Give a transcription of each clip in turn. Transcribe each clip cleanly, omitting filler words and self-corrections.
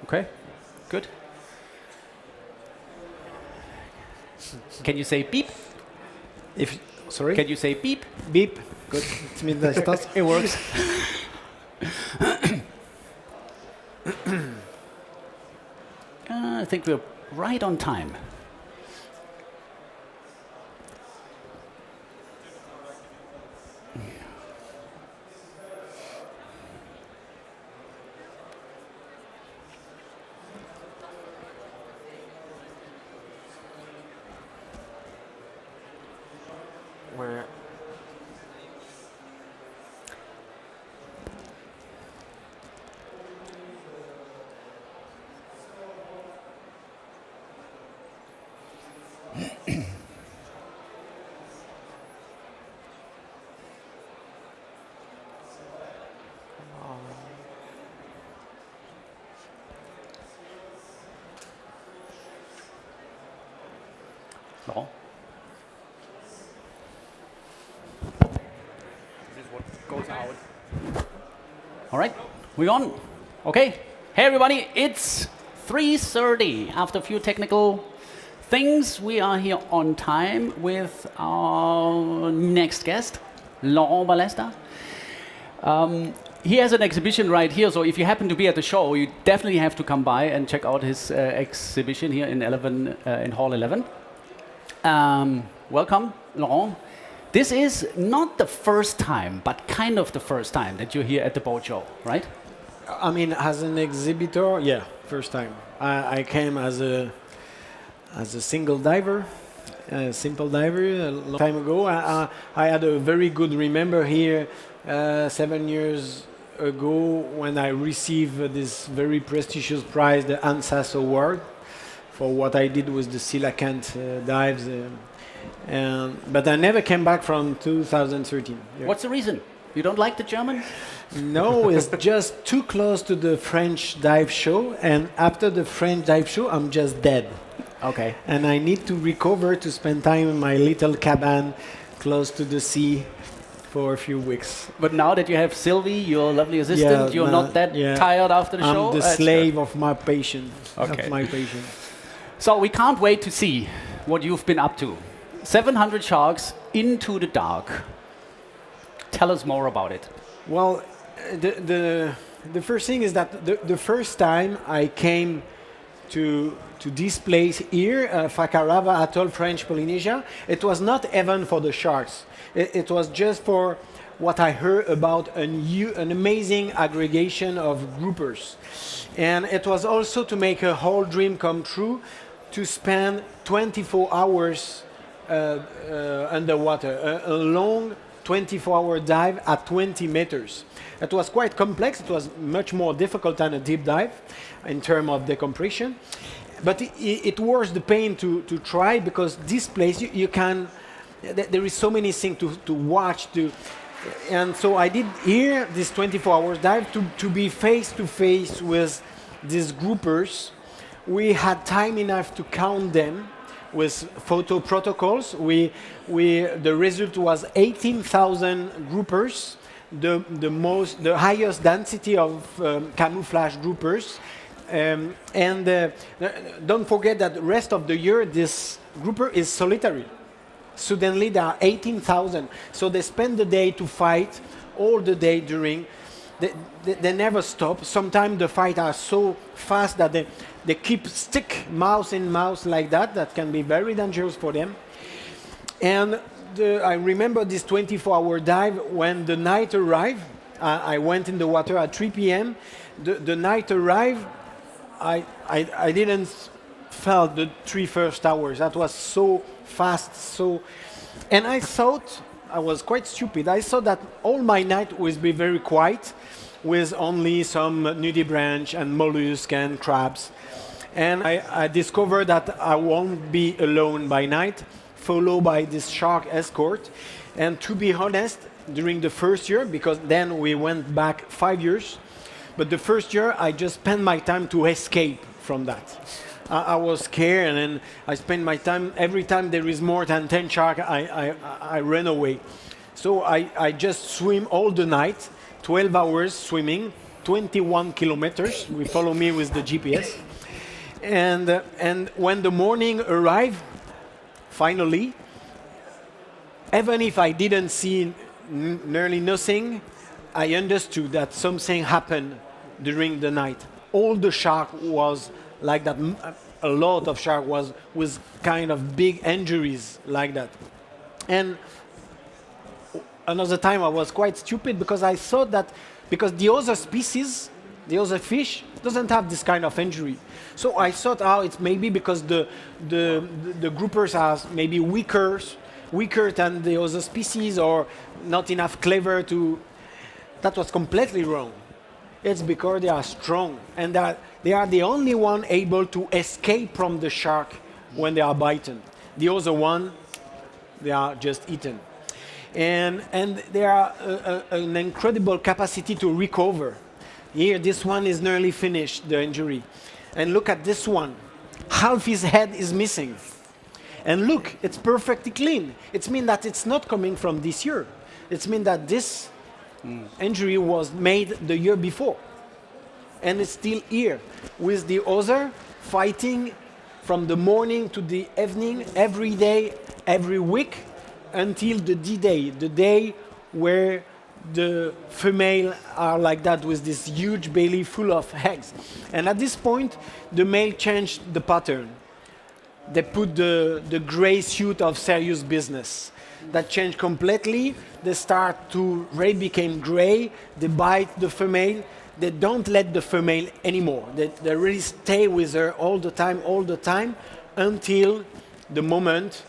Okay, good. Can you say beep? If sorry, Can you say beep? beep. Good. It's midnight start. It works. I think we're right on time. Where Laurent? This is what goes out. All right, we're on. Okay. Hey, everybody, it's 3:30. After a few technical things, we are here on time with our next guest, Laurent Ballesta. He has an exhibition right here, so if you happen to be at the show, you definitely have to come by and check out his exhibition here in in Hall 11. Welcome, Laurent. This is not the first time, but kind of the first time that you're here at the boat show, right? I mean, as an exhibitor, yeah, first time. I came as a single diver, a simple diver, a long time ago. I had a very good remember here 7 years ago when I received this very prestigious prize, the ANSAS Award, for what I did with the coelacanth dives. But I never came back from 2013. Yeah. What's the reason? You don't like the German? No, it's just too close to the French dive show, and after the French dive show, I'm just dead. Okay. And I need to recover to spend time in my little cabin close to the sea for a few weeks. But now that you have Sylvie, your lovely assistant, you're not that tired after the show? I'm the slave of my patient. Okay. Of my patient. So we can't wait to see what you've been up to. 700 sharks into the dark. Tell us more about it. Well, the first thing is that the first time I came to this place here, Fakarava Atoll, French Polynesia, it was not even for the sharks. It was just for what I heard about an amazing aggregation of groupers. And it was also to make a whole dream come true, to spend 24 hours underwater, a long 24-hour dive at 20 meters. It was quite complex. It was much more difficult than a deep dive in terms of decompression. But it was the pain to try, because this place, you can, there is so many things to watch. And so I did here this 24-hour dive to be face to face with these groupers. We had time enough to count them with photo protocols. The result was 18,000 groupers, the highest density of camouflage groupers. Don't forget that the rest of the year this grouper is solitary. Suddenly there are 18,000. So they spend the day to fight all the day during. They never stop. Sometimes the fights are so fast that they keep stick mouse in mouse like that. That can be very dangerous for them. And I remember this 24-hour dive when the night arrived. I went in the water at 3 p.m. The night arrived. I didn't felt the 3 first hours. That was so fast. And I thought, I was quite stupid. I thought that all my night would be very quiet, with only some nudibranch and mollusk and crabs. And I discovered that I won't be alone by night, followed by this shark escort. And to be honest, during the first year, because then we went back 5 years, but the first year I just spent my time to escape from that. I was scared, and then I spend my time, every time there is more than 10 sharks, I ran away. So I just swim all the night, 12 hours swimming, 21 kilometers. We follow me with the GPS. And when the morning arrived, finally, even if I didn't see nearly nothing, I understood that something happened during the night. All the shark was like that. A lot of shark was with kind of big injuries like that. And another time I was quite stupid because I thought that because the other species, the other fish, doesn't have this kind of injury. So I thought, oh, it's maybe because the groupers are maybe weaker than the other species or not enough clever to. That was completely wrong. It's because they are strong and that they are the only one able to escape from the shark when they are bitten. The other one, they are just eaten. And they are an incredible capacity to recover. Here, this one is nearly finished, the injury. And look at this one. Half his head is missing. And look, it's perfectly clean. It means that it's not coming from this year. It means that this injury was made the year before. And it's still here, with the other fighting from the morning to the evening, every day, every week, until the D-Day, the day where the female are like that with this huge belly full of eggs. And at this point, the male changed the pattern. They put the gray suit of serious business. That changed completely. They start to really became gray. They bite the female. They don't let the female anymore. They really stay with her all the time, until the moment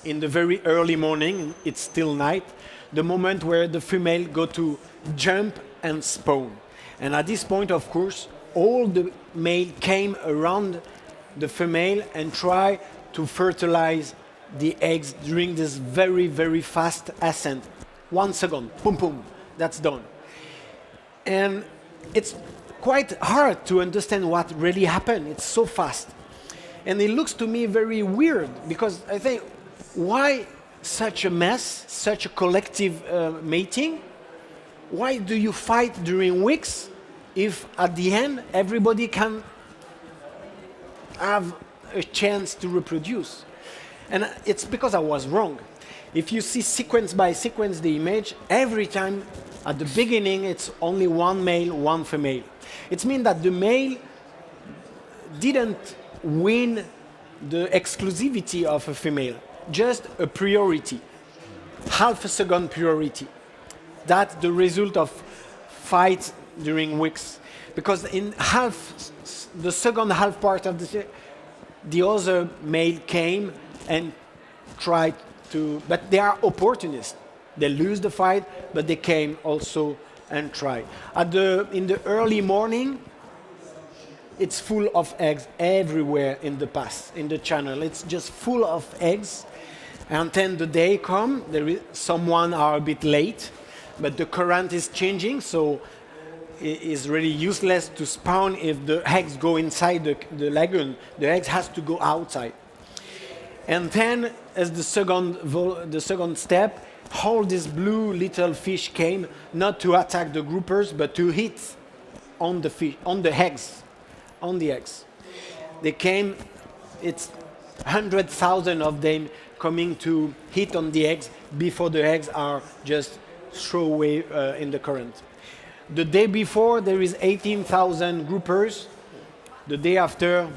in the very early morning, it's still night, the moment where the female go to jump and spawn. And at this point, of course, all the male came around the female and try to fertilize the eggs during this very, very fast ascent. 1 second, boom, boom, that's done. And it's quite hard to understand what really happened. It's so fast. And it looks to me very weird because I think, why such a mess, such a collective mating? Why do you fight during weeks if at the end everybody can have a chance to reproduce? And it's because I was wrong. If you see sequence by sequence the image, every time at the beginning it's only one male, one female. It means that the male didn't win the exclusivity of a female. Just a priority, half a second priority. That's the result of fights during weeks. Because in the second half part of the other male came and tried to, but they are opportunists. They lose the fight, but they came also and tried. In the early morning, it's full of eggs everywhere in the pass, in the channel. It's just full of eggs. And then the day comes, someone are a bit late, but the current is changing, so it is really useless to spawn if the eggs go inside the lagoon. The eggs has to go outside. And then, as the second step, all these blue little fish came, not to attack the groupers, but to hit on the fish, on the eggs. They came, it's 100,000 of them coming to hit on the eggs before the eggs are just thrown away in the current. The day before, there is 18,000 groupers. The day after,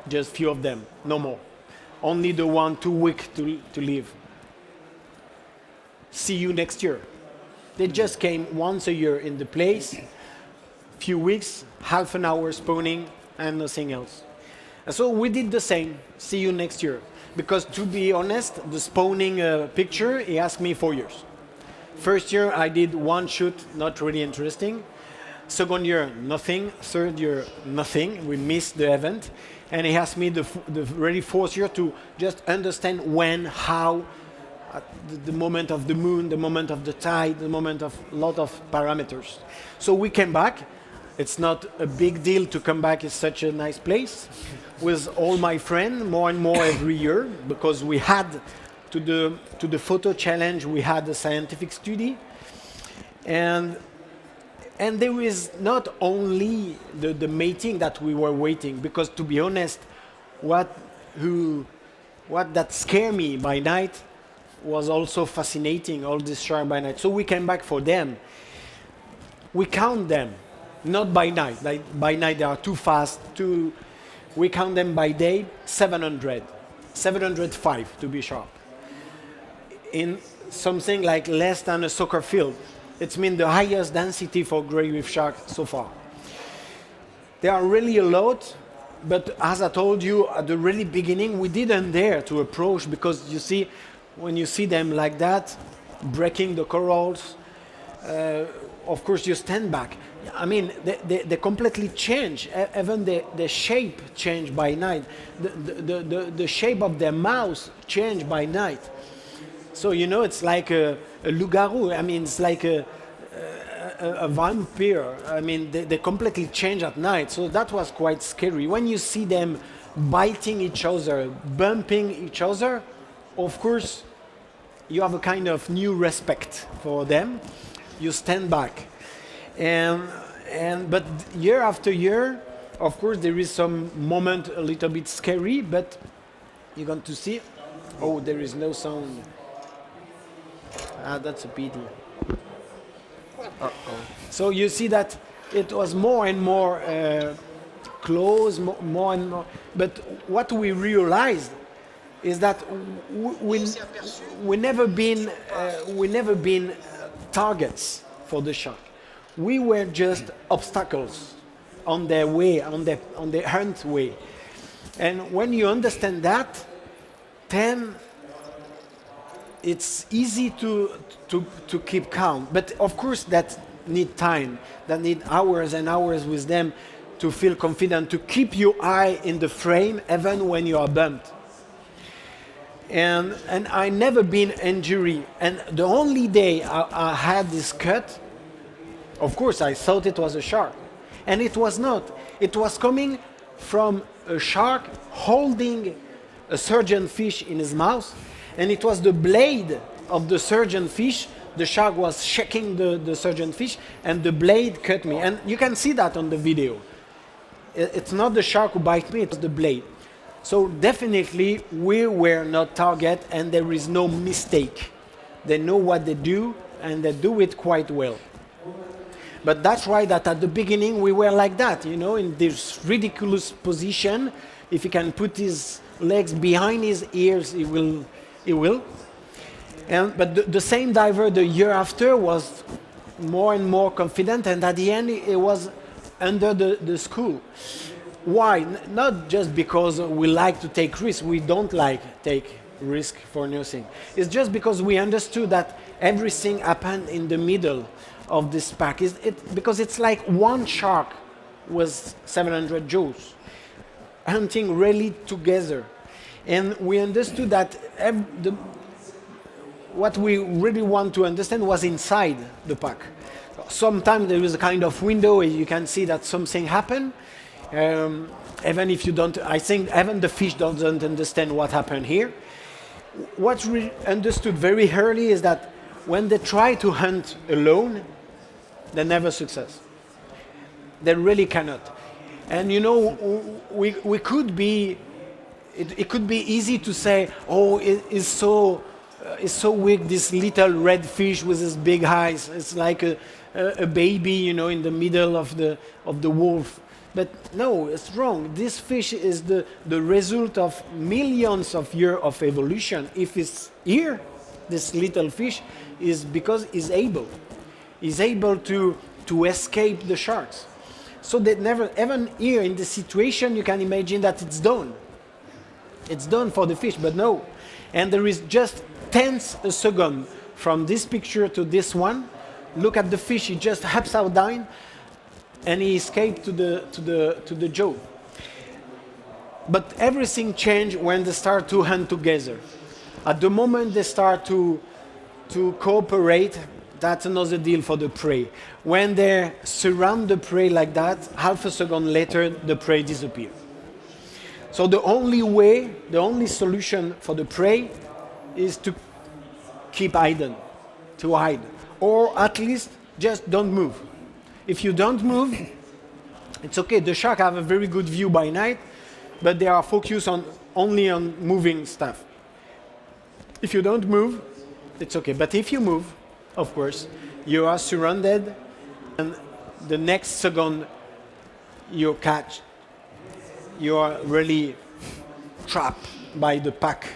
just few of them, no more. Only the one too weak to live. See you next year. They just came once a year in the place, few weeks, half an hour spawning, and nothing else. And so we did the same. See you next year. Because to be honest, the spawning picture, he asked me 4 years. First year, I did one shoot, not really interesting. Second year, nothing. Third year, nothing. We missed the event. And he asked me the really fourth year to just understand when, how, the moment of the moon, the moment of the tide, the moment of a lot of parameters. So we came back. It's not a big deal to come back. It's such a nice place. With all my friends, more and more every year, because we had to the photo challenge, we had a scientific study, and And there is not only the mating that we were waiting, because to be honest, what that scared me by night was also fascinating, all this shark by night. So we came back for them. We count them, not by night. Like by night they are too fast. We count them by day, 700. 705 to be sharp. In something like less than a soccer field. It's mean the highest density for gray reef shark so far. There are really a lot, but as I told you at the really beginning, we didn't dare to approach, because you see, when you see them like that, breaking the corals, of course you stand back. I mean, they completely change. Even the shape changed by night. The shape of their mouth changed by night. So, you know, it's like a loup-garou. I mean, it's like a vampire. I mean, they completely change at night. So that was quite scary. When you see them biting each other, bumping each other, of course, you have a kind of new respect for them. You stand back. But year after year, of course, there is some moment a little bit scary, but you're going to see, oh, there is no sound. Ah, that's a pity. So you see that it was more and more close, more and more. But what we realized is that we never been targets for the shark. We were just obstacles on their way, on their hunt way. And when you understand that, then it's easy to keep calm. But of course that need time, that need hours and hours with them to feel confident, to keep your eye in the frame even when you are bumped. And I never been injury. And the only day I had this cut, of course I thought it was a shark. And it was not. It was coming from a shark holding a surgeon fish in his mouth. And it was the blade of the surgeon fish. The shark was shaking the surgeon fish, and the blade cut me. And you can see that on the video. It's not the shark who bite me, it's the blade. So definitely we were not target, and there is no mistake. They know what they do, and they do it quite well. But that's why that at the beginning we were like that, you know, in this ridiculous position. If he can put his legs behind his ears, he will. But the same diver the year after was more and more confident, and at the end it was under the school. Why? Not just because we like to take risks. We don't like take risk for nothing. It's just because we understood that everything happened in the middle of this pack. Because it's like one shark with 700 jaws hunting really together. And we understood that what we really want to understand was inside the pack. Sometimes there is a kind of window where you can see that something happened. Even if you don't, I think even the fish doesn't understand what happened here. What we understood very early is that when they try to hunt alone, they never success. They really cannot. And you know, we could be. It could be easy to say, oh, it's so weak, this little red fish with his big eyes. It's like a baby, you know, in the middle of the wolf. But no, it's wrong. This fish is the result of millions of years of evolution. If it's here, this little fish is because he's able to escape the sharks. So that never, even here in the situation, you can imagine that it's done. It's done for the fish, but no. And there is just tenths a second from this picture to this one. Look at the fish; he just hops out down, and he escaped to the jaw. But everything changed when they start to hunt together. At the moment they start to cooperate, that's another deal for the prey. When they surround the prey like that, half a second later, the prey disappears. So the only solution for the prey is to keep hidden, to hide. Or at least just don't move. If you don't move, it's okay. The shark have a very good view by night, but they are focused only on moving stuff. If you don't move, it's okay. But if you move, of course, you are surrounded, and the next second you catch, you are really trapped by the pack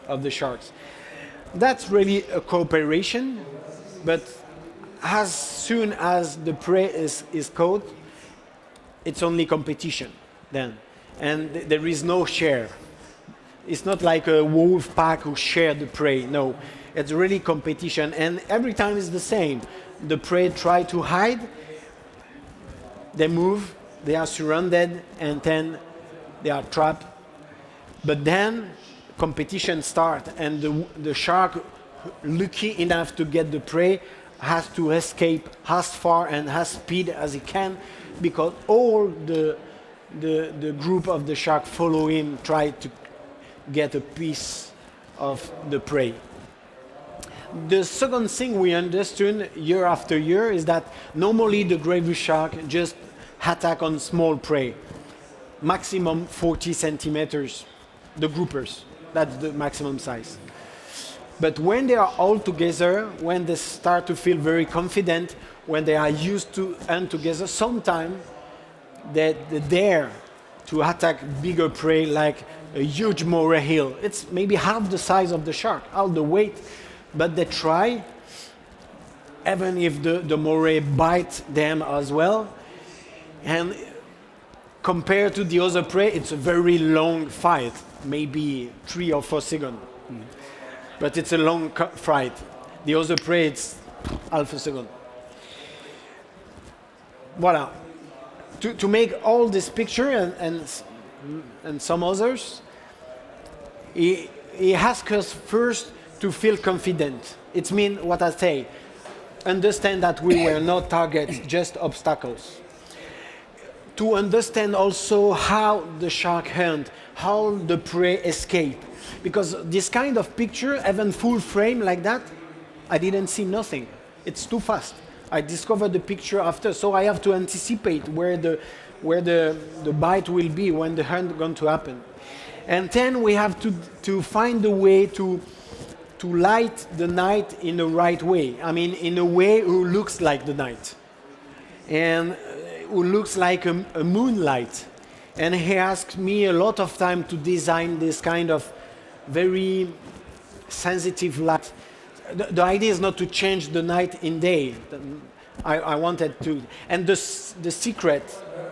of the sharks. That's really a cooperation, but as soon as the prey is caught, it's only competition then, and there is no share. It's not like a wolf pack who share the prey. No, it's really competition, and every time it's the same. The prey try to hide, they move, they are surrounded, and then they are trapped. But then competition starts, and the shark, lucky enough to get the prey, has to escape as far and as speed as he can, because all the group of the shark follow him, try to get a piece of the prey. The second thing we understood year after year is that normally the gravy shark just attack on small prey, maximum 40 centimeters, the groupers, that's the maximum size. But when they are all together, when they start to feel very confident, when they are used to hunt together, sometimes they dare to attack bigger prey like a huge moray eel. It's maybe half the size of the shark, half the weight, but they try, even if the moray bites them as well. And compared to the other prey, it's a very long fight, maybe 3 or 4 seconds. But it's a long fight. The other prey, it's half a second. Voila. To make all this picture and some others, he asked us first to feel confident. It means what I say. Understand that we were not targets, just obstacles. To understand also how the shark hunt, how the prey escape. Because this kind of picture, even full frame like that, I didn't see nothing. It's too fast. I discovered the picture after, so I have to anticipate where the bite will be, when the hunt going to happen. And then we have to find a way to light the night in the right way. I mean, in a way who looks like the night. And who looks like a moonlight. And he asked me a lot of time to design this kind of very sensitive light. The idea is not to change the night in day. I wanted to, and the secret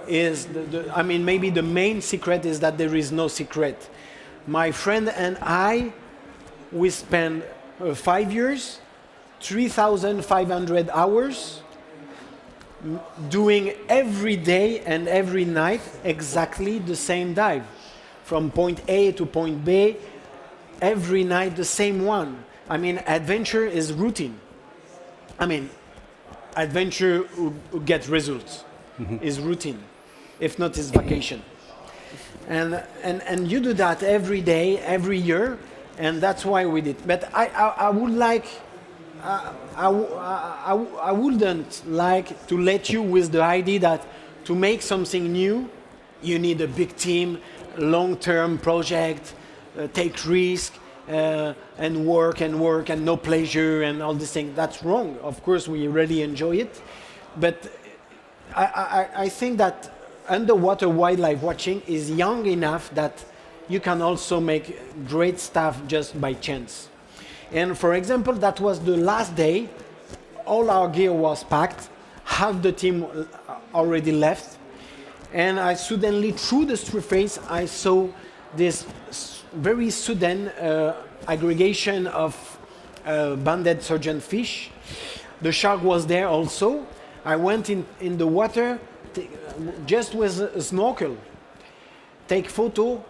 is, I mean, maybe the main secret is that there is no secret. My friend and I, we spent 5 years, 3,500 hours, doing every day and every night exactly the same dive, from point A to point B, every night the same one. I mean, adventure is routine. I mean, adventure who gets results is routine. If not, it's vacation. And you do that every day, every year, and that's why we did. But I would like, I wouldn't like to let you with the idea that to make something new, you need a big team, long-term project, take risk, and work and no pleasure and all these things. That's wrong. Of course, we really enjoy it. But I think that underwater wildlife watching is young enough that you can also make great stuff just by chance. And for example, that was the last day. All our gear was packed. Half the team already left. And I suddenly, through the surface, I saw this very sudden aggregation of banded surgeonfish. The shark was there also. I went in the water just with a snorkel, take photo,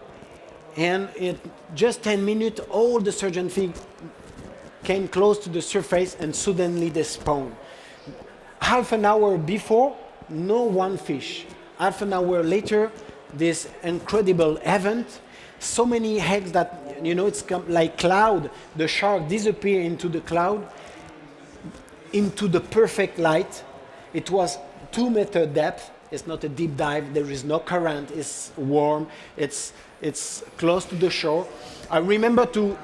and in just 10 minutes, all the surgeonfish came close to the surface and suddenly they spawned. Half an hour before, no one fish. Half an hour later, this incredible event, so many eggs that, you know, it's like cloud. The shark disappeared into the cloud, into the perfect light. It was 2-meter depth. It's not a deep dive. There is no current. It's warm. It's close to the shore. I remember to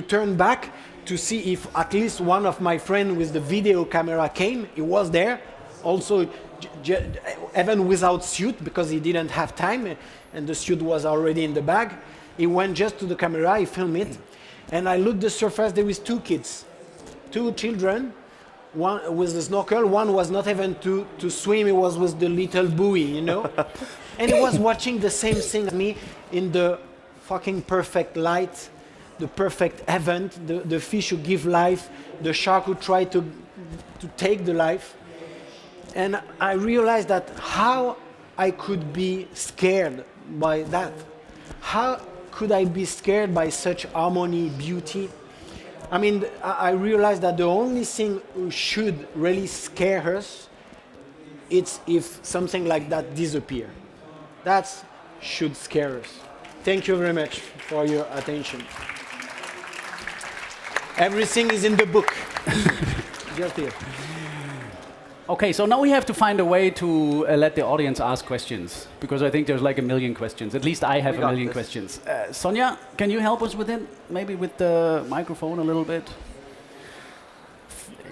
turn back to see if at least one of my friends with the video camera came. He was there, also even without suit because he didn't have time, and the suit was already in the bag. He went just to the camera. He filmed it, and I looked the surface. There was 2 kids, 2 children. One with the snorkel, one was not even to swim, he was with the little buoy, you know? And he was watching the same thing as me in the fucking perfect light, the perfect event, the fish who give life, the shark who try to take the life. And I realized that how I could be scared by that. How could I be scared by such harmony, beauty? I mean, I realized that the only thing who should really scare us, it's if something like that disappear. That should scare us. Thank you very much for your attention. Everything is in the book. Just here. Okay, so now we have to find a way to let the audience ask questions, because I think there's like a million questions. At least I have a million questions. Sonia, can you help us with it? Maybe with the microphone a little bit?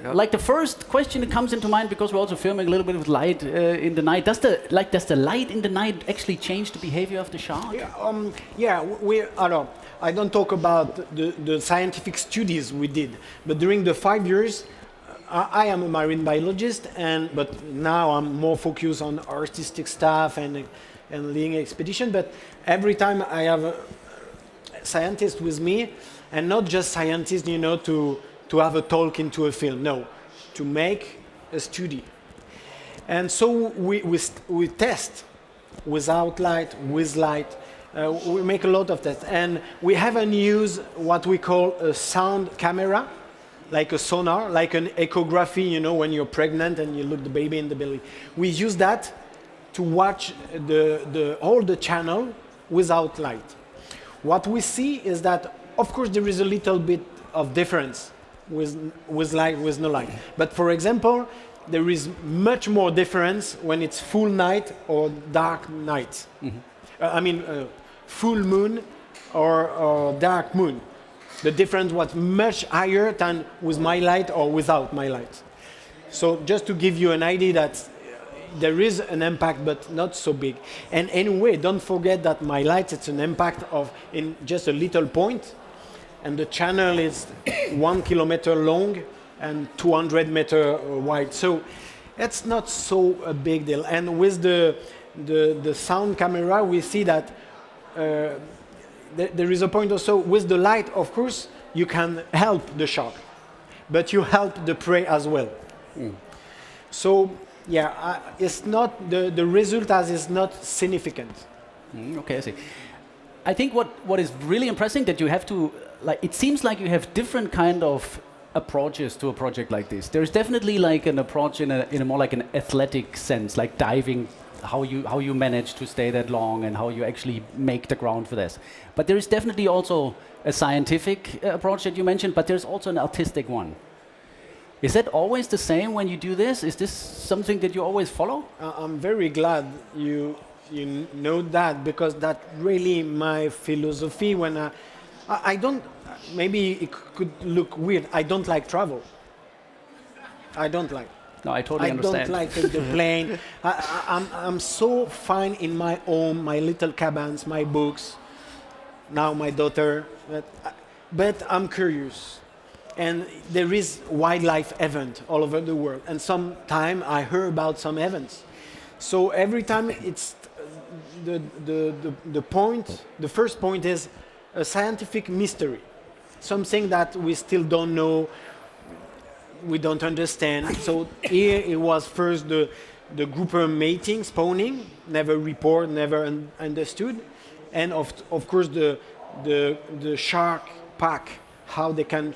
Like the first question that comes into mind, because we're also filming a little bit with light in the night. Does the light in the night actually change the behavior of the shark? I don't talk about the scientific studies we did, but during the 5 years, I am a marine biologist, but now I'm more focused on artistic stuff and leading expedition. But every time I have a scientist with me, and not just scientists, you know, to have a talk into a film. No, to make a study. And so we test without light, with light. We make a lot of tests, and we haven't used what we call a sound camera, like a sonar, like an echography, you know, when you're pregnant and you look the baby in the belly. We use that to watch all the channel without light. What we see is that, of course, there is a little bit of difference with light, with no light. But for example, there is much more difference when it's full night or dark night. Mm-hmm. Full moon or dark moon. The difference was much higher than with my light or without my light. So just to give you an idea that there is an impact, but not so big. And anyway, don't forget that my light, it's an impact in just a little point, and the channel is 1 kilometer long and 200 meter wide. So it's not so a big deal. And with the sound camera, we see that there is a point also with the light. Of course, you can help the shark, but you help the prey as well. Mm. So yeah, it's not the result as is not significant. Okay, I see. I think what is really impressive that you have to, like, it seems like you have different kind of approaches to a project like this. There's definitely like an approach in a more like an athletic sense, like diving, how you manage to stay that long and how you actually make the ground for this. But there is definitely also a scientific approach that you mentioned, but there's also an artistic one. Is that always the same when you do this? Is this something that you always follow? I'm very glad you know that, because that's really my philosophy. When I don't, maybe it could look weird, I don't like travel. I don't like. No, I totally understand. I don't like the plane. I'm so fine in my home, my little cabins, my books, now my daughter. But I'm curious. And there is wildlife event all over the world. And sometime I heard about some events. So every time it's the point, the first point is a scientific mystery. Something that we still don't know, we don't understand. So here it was first the grouper mating, spawning, never report, never understood. And of course the shark pack, how they can,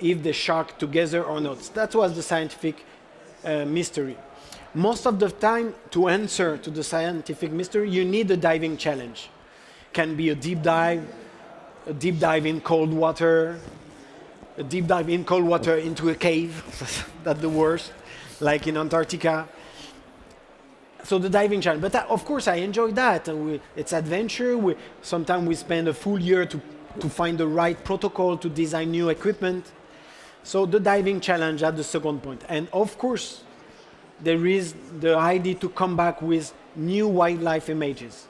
if the shark together or not. That was the scientific mystery. Most of the time, to answer to the scientific mystery, you need a diving challenge. Can be a deep dive in cold water, into a cave, that's the worst, like in Antarctica. So the diving challenge, but of course I enjoy that. It's adventure. Sometimes we spend a full year to find the right protocol to design new equipment. So the diving challenge at the second point. And of course, there is the idea to come back with new wildlife images.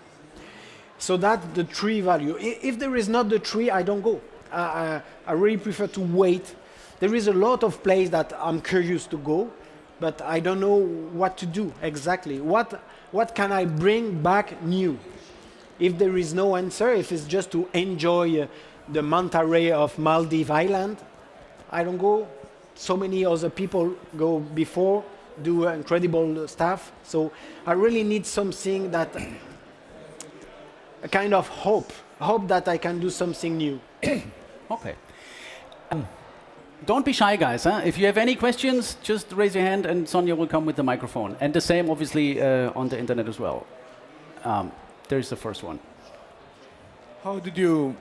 So that's the tree value. If there is not the tree, I don't go. I really prefer to wait. There is a lot of places that I'm curious to go, but I don't know what to do exactly. What can I bring back new? If there is no answer, if it's just to enjoy the manta ray of Maldives Island, I don't go. So many other people go before, do incredible stuff. So I really need something that, a kind of hope that I can do something new. Okay. Don't be shy, guys. Huh? If you have any questions, just raise your hand and Sonia will come with the microphone. And the same, obviously, on the internet as well. There's the first one. How did you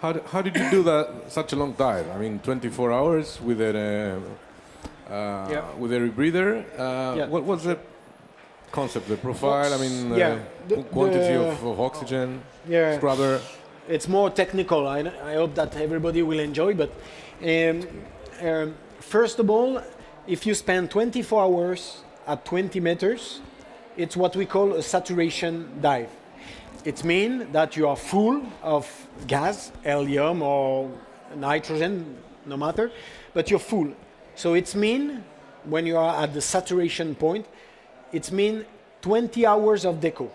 do that such a long dive? I mean, 24 hours with a with a rebreather. What was the concept, the profile? I mean, the quantity of oxygen, scrubber. It's more technical. I hope that everybody will enjoy. But first of all, if you spend 24 hours at 20 meters, it's what we call a saturation dive. It means that you are full of gas, helium or nitrogen, no matter, but you're full. So it's mean when you are at the saturation point, it's mean 20 hours of deco,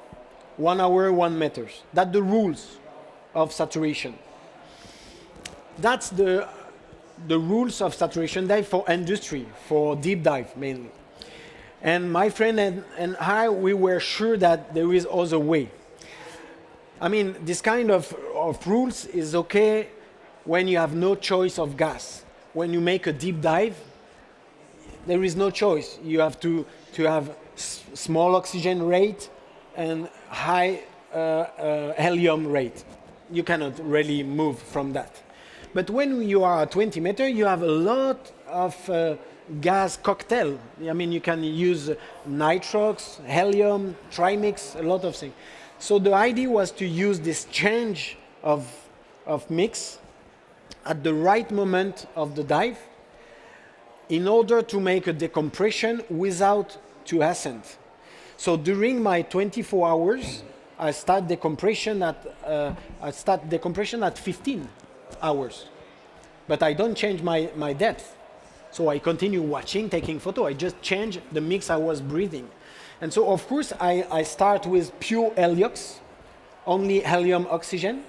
1 hour, 1 meter. That's the rules of saturation. That's the rules of saturation dive for industry, for deep dive mainly. And my friend and I, we were sure that there is other way. I mean, this kind of rules is okay when you have no choice of gas. When you make a deep dive, there is no choice. You have to have small oxygen rate and high helium rate. You cannot really move from that. But when you are at 20 meters, you have a lot of gas cocktail. I mean, you can use nitrox, helium, trimix, a lot of things. So the idea was to use this change of mix at the right moment of the dive in order to make a decompression without to ascent. So during my 24 hours, I start decompression at 15 hours, but I don't change my depth. So I continue watching, taking photo. I just change the mix I was breathing. And so of course I start with pure heliox, only helium oxygen,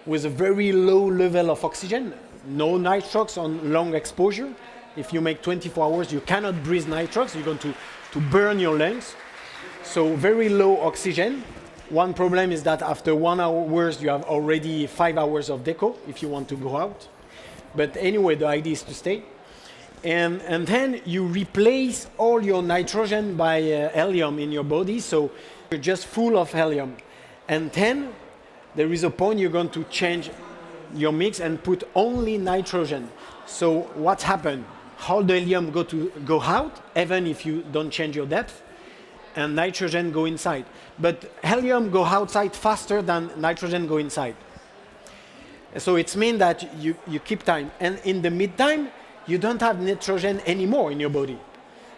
with a very low level of oxygen, no nitrox on long exposure. If you make 24 hours, you cannot breathe nitrox, you're going to burn your lungs. So very low oxygen. One problem is that after 1 hour, you have already 5 hours of deco if you want to go out. But anyway, the idea is to stay. And then you replace all your nitrogen by helium in your body, so you're just full of helium. And then there is a point you're going to change your mix and put only nitrogen. So what happened? All the helium go out, even if you don't change your depth, and nitrogen go inside. But helium go outside faster than nitrogen go inside. So it means that you keep time. And in the mid-time, you don't have nitrogen anymore in your body.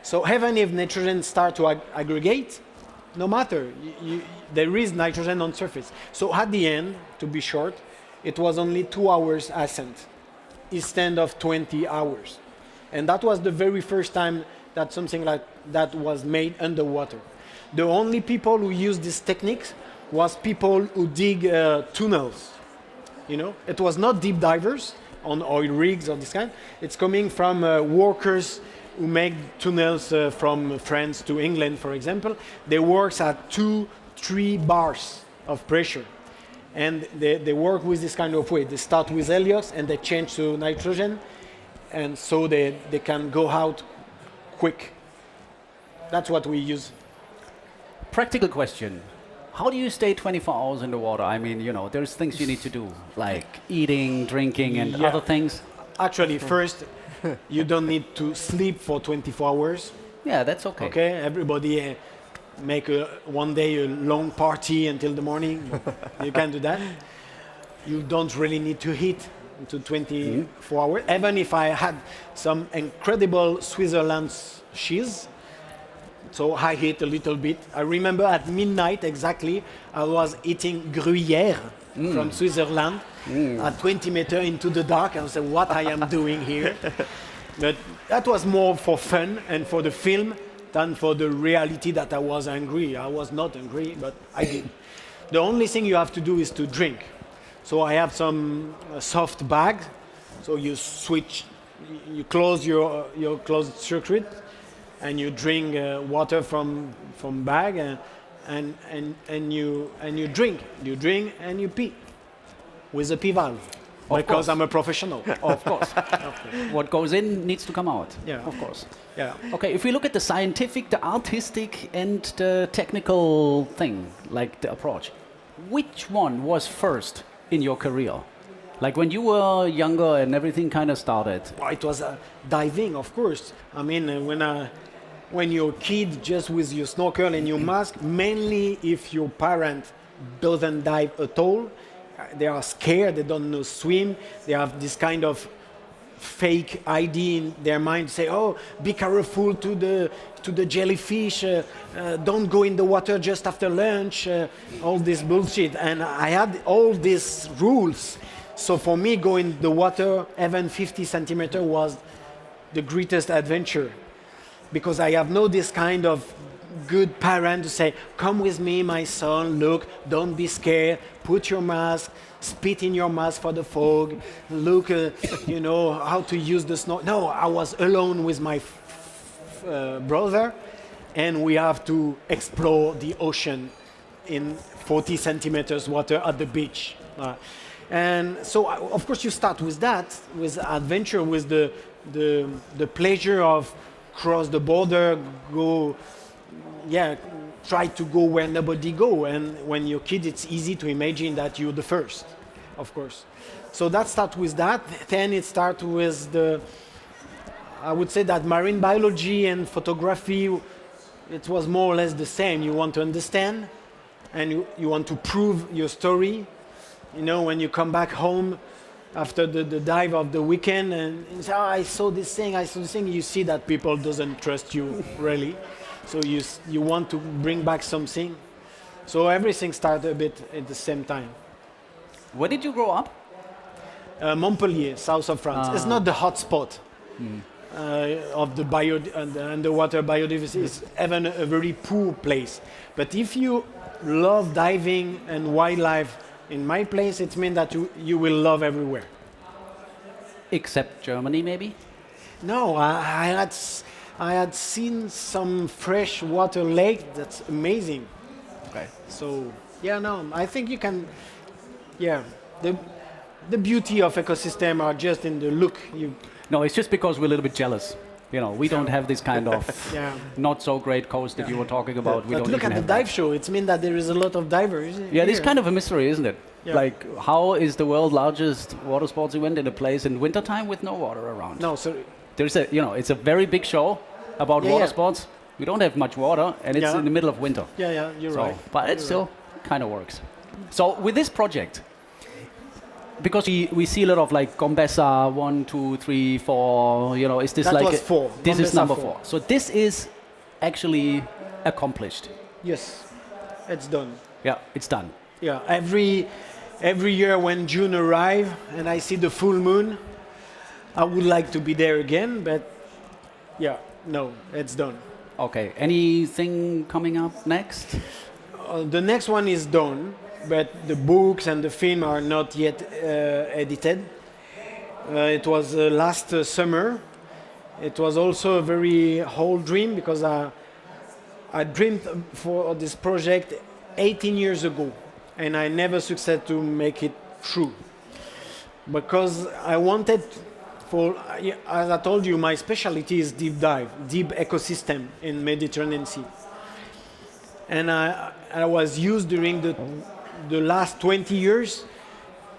So even if nitrogen start to aggregate, no matter, there is nitrogen on surface. So at the end, to be short, it was only 2 hours ascent instead of 20 hours. And that was the very first time that something like that was made underwater. The only people who used this technique was people who dig tunnels. You know, it was not deep divers on oil rigs or this kind. It's coming from workers who make tunnels from France to England, for example. They work at 2-3 bars of pressure. And they work with this kind of way. They start with heliox and they change to nitrogen. And so they can go out quick. That's what we use. Practical question. How do you stay 24 hours in the water? I mean, you know, there's things you need to do, like eating, drinking, and other things. Actually, first, you don't need to sleep for 24 hours. Yeah, that's okay. Okay, everybody make one day a long party until the morning. You can do that. You don't really need to eat into 24 hours. Even if I had some incredible Switzerland cheese, so I ate a little bit. I remember at midnight exactly, I was eating Gruyère from Switzerland at 20 meters into the dark. I said, what I am doing here? But that was more for fun and for the film than for the reality that I was hungry. I was not hungry, but I did. The only thing you have to do is to drink. So I have some soft bag. So you switch, you close your closed circuit, and you drink water from bag, and you drink. You drink and you pee with a pee valve. Because I'm a professional. Of course. What goes in needs to come out. Yeah. Of course. Yeah. Okay, if we look at the scientific, the artistic, and the technical thing, like the approach, which one was first in your career? Like when you were younger and everything kind of started? Well, it was diving, of course. I mean, when you're a kid, just with your snorkel and your mask, mainly if your parent doesn't dive at all, they are scared, they don't know swim, they have this kind of fake ID in their mind, say, oh, be careful to the jellyfish, don't go in the water just after lunch, all this bullshit. And I had all these rules. So for me, going in the water, even 50 centimeters was the greatest adventure. Because I have no this kind of good parent to say, come with me, my son, look, don't be scared, put your mask, spit in your mask for the fog, look, you know, how to use the snow. No, I was alone with my brother, and we have to explore the ocean in 40 centimeters water at the beach. And so, of course, you start with that, with adventure, with the pleasure of cross the border, go, try to go where nobody go. And when you're a kid, it's easy to imagine that you're the first, of course. So that starts with that. Then it starts with I would say that marine biology and photography, it was more or less the same. You want to understand, and you want to prove your story. You know, when you come back home after the dive of the weekend and you say, oh, I saw this thing, you see that people doesn't trust you, really. So you want to bring back something. So everything started a bit at the same time. Where did you grow up? Montpellier, south of France. It's not the hot spot of the underwater biodiversity. It's even a very poor place. But if you love diving and wildlife, in my place, it means that you will love everywhere. Except Germany, maybe? No, I had seen some freshwater lake. That's amazing. Okay. So, I think you can, the beauty of ecosystem are just in the look. No, it's just because we're a little bit jealous. You know, we don't have this kind of not so great coast that you were talking about. We but don't look at the dive show. It means that there is a lot of divers. Yeah, it's kind of a mystery, isn't it? Yeah. Like, how is the world's largest water sports event in a place in wintertime with no water around? No, sorry. There's it's a very big show about water sports. We don't have much water, and it's in the middle of winter. Yeah, you're right. But it still kind of works. So with this project, because we see a lot of like GOMBESSA 1, 2, 3, 4. You know, is this that like was 4? This is GOMBESSA number 4. So this is actually accomplished. Yes, it's done. Yeah, it's done. Yeah, every year when June arrives and I see the full moon, I would like to be there again. But it's done. Okay. Anything coming up next? The next one is done. But the books and the film are not yet edited. It was last summer. It was also a very whole dream because I dreamed for this project 18 years ago, and I never succeeded to make it true. Because I wanted as I told you, my specialty is deep dive, deep ecosystem in Mediterranean Sea. And I was used during the last 20 years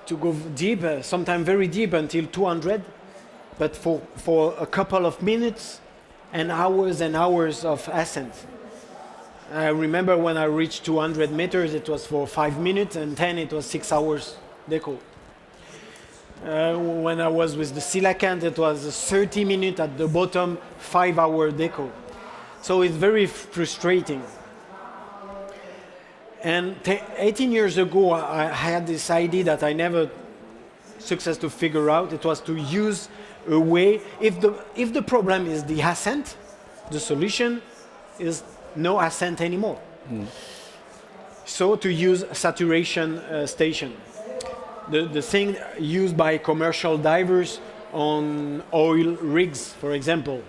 to go deep, sometimes very deep until 200, but for a couple of minutes and hours of ascent. I remember when I reached 200 meters, it was for 5 minutes, and 10 it was 6 hours deco. When I was with the coelacanth, it was 30 minutes at the bottom, 5-hour deco. So it's very frustrating. And 18 years ago, I had this idea that I never success to figure out. It was to use a way, if the problem is the ascent, the solution is no ascent anymore. So to use saturation station. The thing used by commercial divers on oil rigs, for example.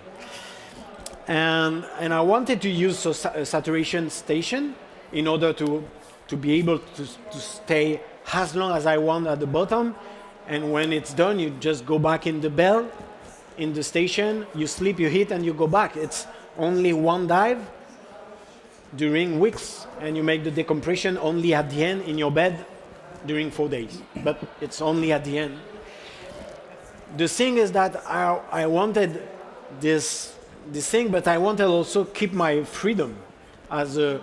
And I wanted to use a saturation station in order to be able to stay as long as I want at the bottom. And when it's done, you just go back in the bell, in the station, you sleep, you hit, and you go back. It's only one dive during weeks, and you make the decompression only at the end in your bed during 4 days. But it's only at the end. The thing is that I wanted this thing, but I wanted also keep my freedom as a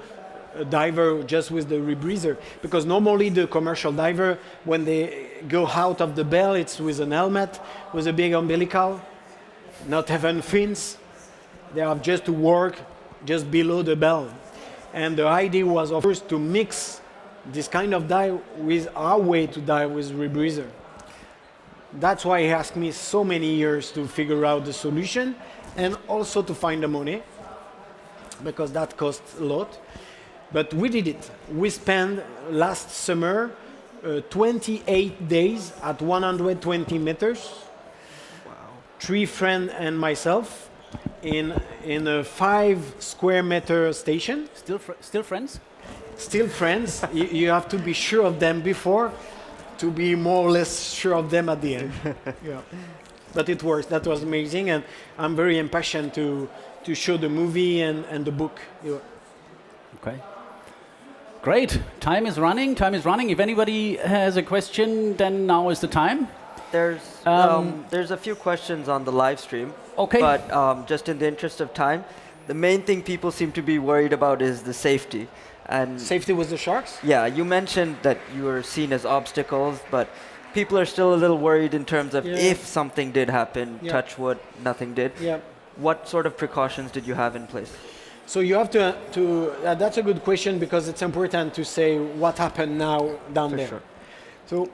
diver just with the rebreather, because normally the commercial diver, when they go out of the bell, it's with an helmet, with a big umbilical, not having fins. They have just to work just below the bell. And the idea was, of course, to mix this kind of dive with our way to dive with rebreather. That's why it asked me so many years to figure out the solution and also to find the money, because that costs a lot. But we did it. We spent last summer 28 days at 120 meters. Wow. 3 friends and myself in a 5 square meter station. Still friends? Still friends. You have to be sure of them before to be more or less sure of them at the end. Yeah. But it works. That was amazing, and I'm very impatient to show the movie and the book. Yeah. Okay. Great. Time is running. If anybody has a question, then now is the time. There's a few questions on the live stream. Okay. But just in the interest of time, the main thing people seem to be worried about is the safety. And safety with the sharks? Yeah, you mentioned that you were seen as obstacles, but people are still a little worried in terms of if something did happen, touch wood, nothing did. Yeah. What sort of precautions did you have in place? So you have to that's a good question, because it's important to say what happened now down there. Sure. So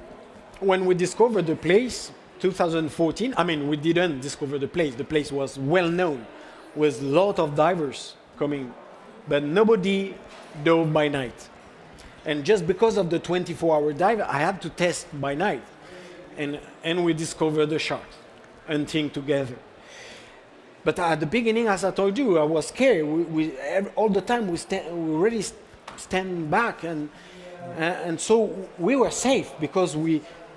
when we discovered the place, 2014, I mean, we didn't discover the place. The place was well known with a lot of divers coming, but nobody dove by night. And just because of the 24-hour dive, I had to test by night. And we discovered the shark hunting together. But at the beginning, as I told you, I was scared. All the time we really stand back, and so we were safe because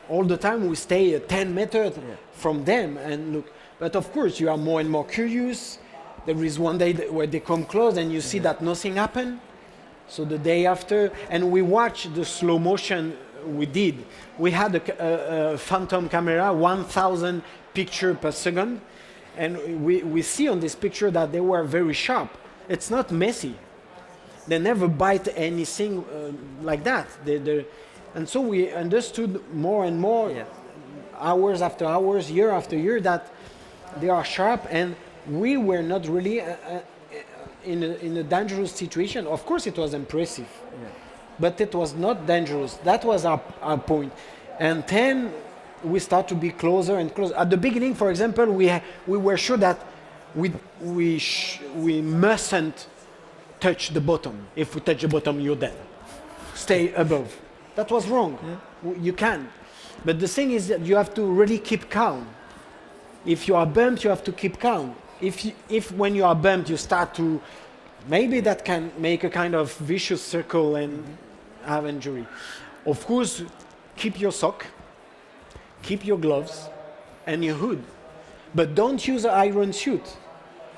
all the time we stay 10 meters from them and look. But of course, you are more and more curious. There is one day where they come close and you see that nothing happened. So the day after, and we watched the slow motion we did. We had a phantom camera, 1,000 pictures per second. And we see on this picture that they were very sharp. It's not messy. They never bite anything like that. And so we understood more and more, hours after hours, year after year, that they are sharp, and we were not really in a dangerous situation. Of course, it was impressive, but it was not dangerous. That was our point. And then we start to be closer and closer. At the beginning, for example, we were sure that we mustn't touch the bottom. If we touch the bottom, you're dead. Stay above. That was wrong. You can. But the thing is that you have to really keep calm. If you are bumped, you have to keep calm. If when you are bumped, you start to, maybe that can make a kind of vicious circle and have injury. Of course, keep your sock. Keep your gloves and your hood, but don't use an iron suit.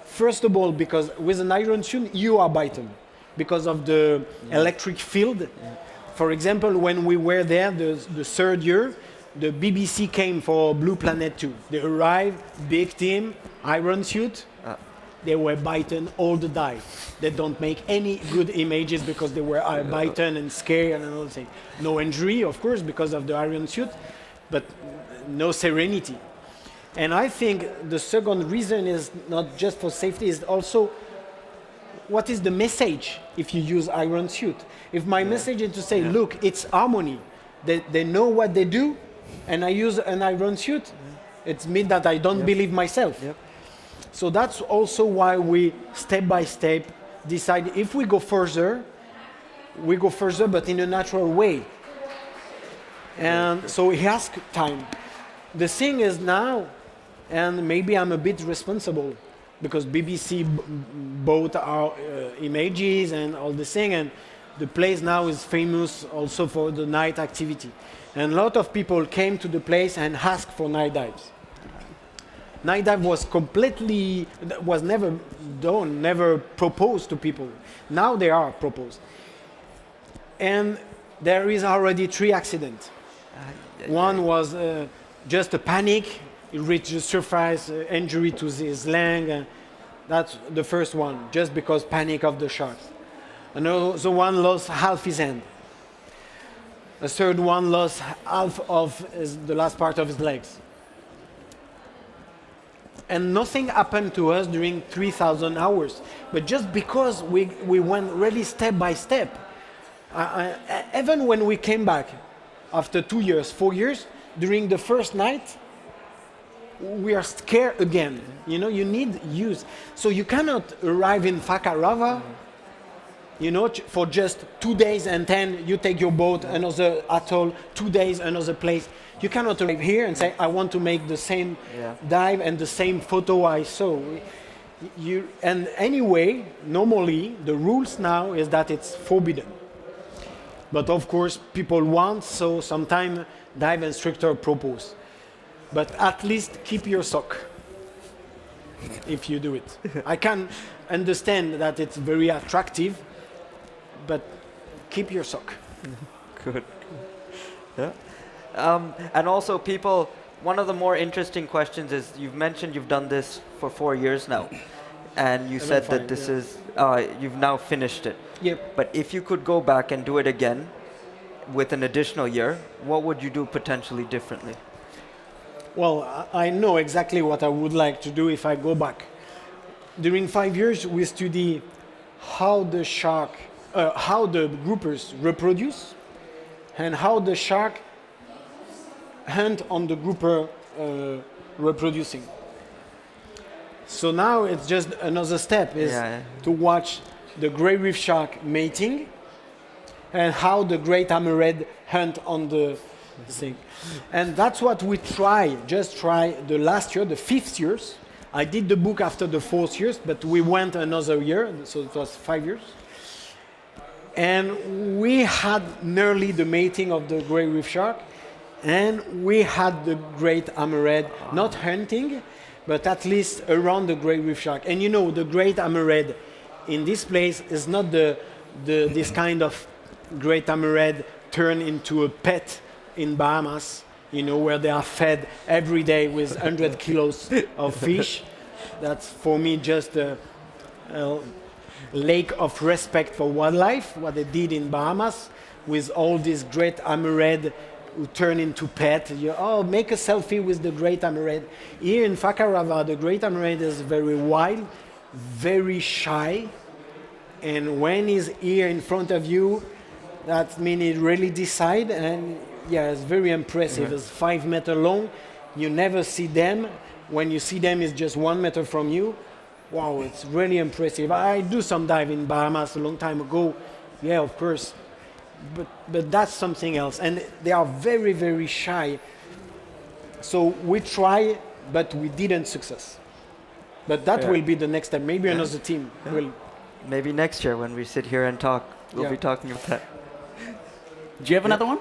First of all, because with an iron suit, you are bitten because of the electric field. For example, when we were there the 3rd year, the BBC came for Blue Planet 2. They arrived, big team, iron suit, they were bitten all the time. They don't make any good images because they were bitten and scared and all thing. No injury, of course, because of the iron suit, but no serenity. And I think the second reason is not just for safety, is also what is the message if you use iron suit? If my message is to say, look, it's harmony, they know what they do, and I use an iron suit, it means that I don't believe myself. Yep. So that's also why we, step by step, decide if we go further, but in a natural way. And so it has time. The thing is now, and maybe I'm a bit responsible, because BBC bought our images and all the thing, and the place now is famous also for the night activity. And a lot of people came to the place and asked for night dives. Night dive was never done, never proposed to people. Now they are proposed. And there is already 3 accidents. One was just a panic, he reached the surface, injury to his leg. That's the first one, just because panic of the sharks. Another one lost half his hand. A third one lost half of the last part of his legs. And nothing happened to us during 3,000 hours. But just because we went really step by step, even when we came back after 2 years, 4 years, during the first night, we are scared again. You know, you need use. So you cannot arrive in Fakarava, you know, for just 2 days and then you take your boat, another atoll, 2 days, another place. You cannot arrive here and say, I want to make the same dive and the same photo I saw. And anyway, normally, the rules now is that it's forbidden. But of course, people want, so sometimes dive instructor propose. But at least keep your sock if you do it. I can understand that it's very attractive, but keep your sock. Good. Yeah. And also people, one of the more interesting questions is, you've mentioned you've done this for 4 years now. And you said that this is, you've now finished it. Yep. But if you could go back and do it again with an additional year, what would you do potentially differently? Well, I know exactly what I would like to do if I go back. During 5 years, we study how the shark, how the groupers reproduce, and how the shark hunt on the grouper reproducing. So now it's just another step is to watch the gray reef shark mating and how the great hammerhead hunt on the thing. And that's what we try the last year, the 5th years. I did the book after the 4th years, but we went another year, so it was 5 years. And we had nearly the mating of the gray reef shark, and we had the great hammerhead, not hunting, but at least around the gray reef shark. And you know, the great hammerhead in this place is not this kind of great hammerhead turned into a pet in Bahamas, you know, where they are fed every day with 100 kilos of fish. That's for me just a lack of respect for wildlife, what they did in Bahamas with all these great hammerhead who turn into pet. Make a selfie with the great hammerhead. Here in Fakarava, the great hammerhead is very wild, very shy, and when he's here in front of you, that means he really decide, and it's very impressive. It's 5 meters long. You never see them. When you see them, it's just 1 meter from you. Wow, it's really impressive. I do some dive in Bahamas a long time ago. Yeah, of course. But that's something else. And they are very, very shy. So we try, but we didn't success. But that will be the next step. Maybe another team will. Maybe next year when we sit here and talk, we'll be talking about that. Do you have another one?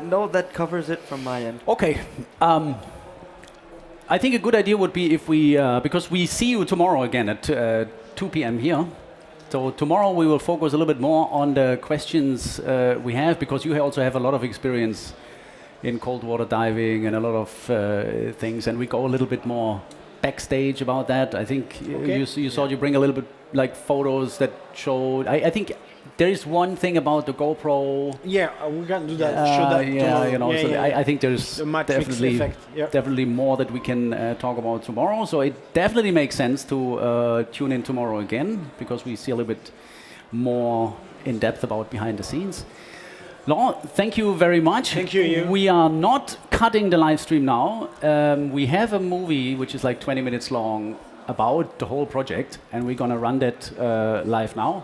No, that covers it from my end. Okay. I think a good idea would be if we, because we see you tomorrow again at 2 p.m. here. So tomorrow we will focus a little bit more on the questions we have, because you also have a lot of experience in cold water diving and a lot of things, and we go a little bit more backstage about that. I think you saw you bring a little bit like photos that showed. I think there is one thing about the GoPro. Yeah, we can do that. Show that tomorrow. You know, I think there's the matrix effect. Yeah. definitely more that we can talk about tomorrow. So it definitely makes sense to tune in tomorrow again, because we see a little bit more in depth about behind the scenes. Laurent, thank you very much. Thank you. We are not cutting the live stream now. We have a movie which is like 20 minutes long about the whole project, and we're gonna run that live now.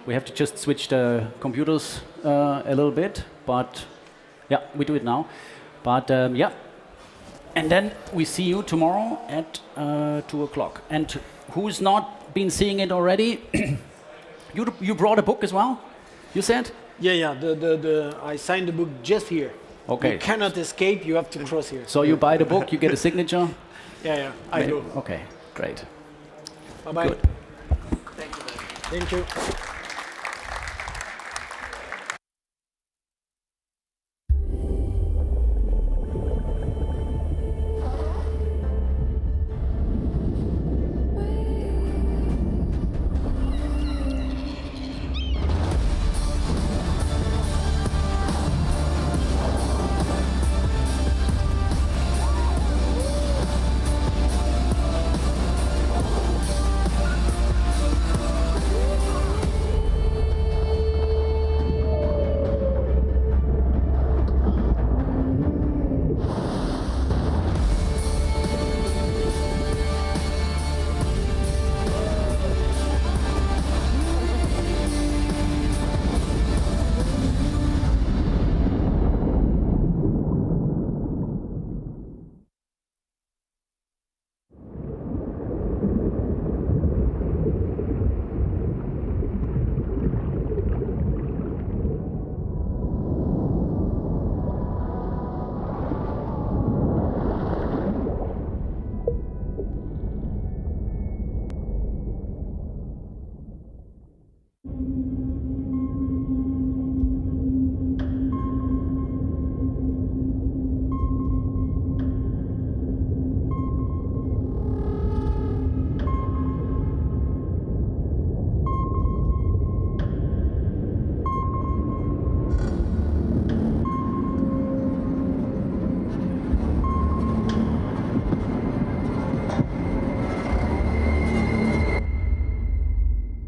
We have to just switch the computers a little bit, but yeah, we do it now. But yeah, and then we see you tomorrow at 2 o'clock. And who's not been seeing it already? You brought a book as well, you said? Yeah. I signed the book just here. Okay. You cannot escape. You have to cross here. So you buy the book, you get a signature. Yeah. I do. Okay, great. Bye. Good. Thank you.